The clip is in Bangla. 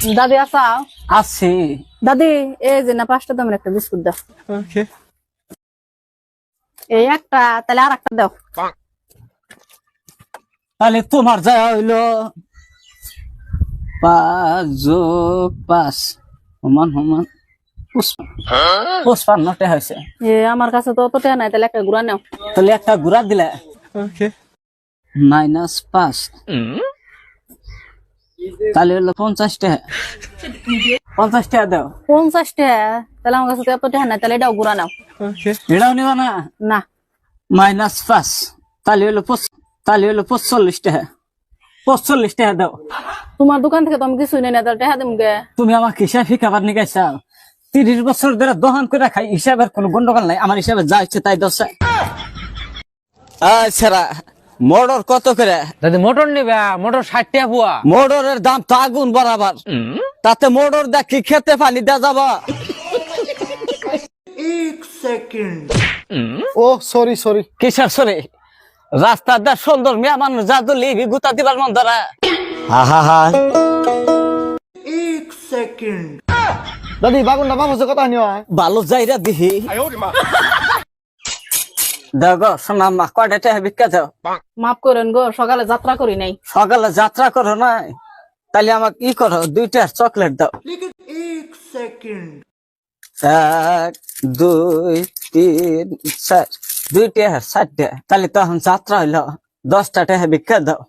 দাদি আসা আছি। দাদি এই যে না 5টা দামের একটা বিস্কুট দাও। ওকে। এই একটা, তাহলে আর একটা দাও। তাহলে তোমার যা হইলো 5+5 সমান সমান 55 হয়েছে। আমার কাছে তো অত টাকা নাই, তাহলে একটা গুড়া নাও। তাহলে একটা গুড়া দিলে -5 তাহলে হলো 50 টাকা। 50 টাকা দাও। 50 টাকা? তাহলে আমার কাছে তো এত টাকা নাই, তাহলে এটাও গুড়া নাও। এটাও নিবা না? না। -5 তাহলে হলো 45 টাকা। 45 টাকা দাও। তোমার দোকান থেকে তো আমি কিছুই নেই না, তাহলে টাকা দিম গে? তুমি আমাকে হিসাব শিখাবার নিয়ে গেছাও। 30 বছর ধরে দোকান করে খাই, হিসাবের কোনো গন্ডগোল নাই। আমার হিসাবে যা ইচ্ছে তাই দশ। আচ্ছা, মোটর কত করে? দাদি মোটর নিবে? মোটর 60 টাকা পোয়া। মোটরের দাম তো আগুন বরাবর, তাতে মোটর দেখি খেতে পানি দেওয়া যাবা? ও সরি কিসের সরে? রাস্তার দা সুন্দর মেয়ে মানুষ যা দলি গুতা দিবার মন ধরা। দাদি বাগুনটা বাবুছে কথা নিও। ভালো যাইরা দিহি দেখো সোনা মা কয়টা টাকা ভিক্ষা দাও। মাফ করেন গো, সকালে যাত্রা করি নাই। সকালে যাত্রা করো নাই, তাহলে আমাকে ই করো 2টা চকলেট দাও। 1 2 3 4 2টা 4টা, তাহলে তখন যাত্রা হইলো 10টা টাকা ভিক্ষা দাও।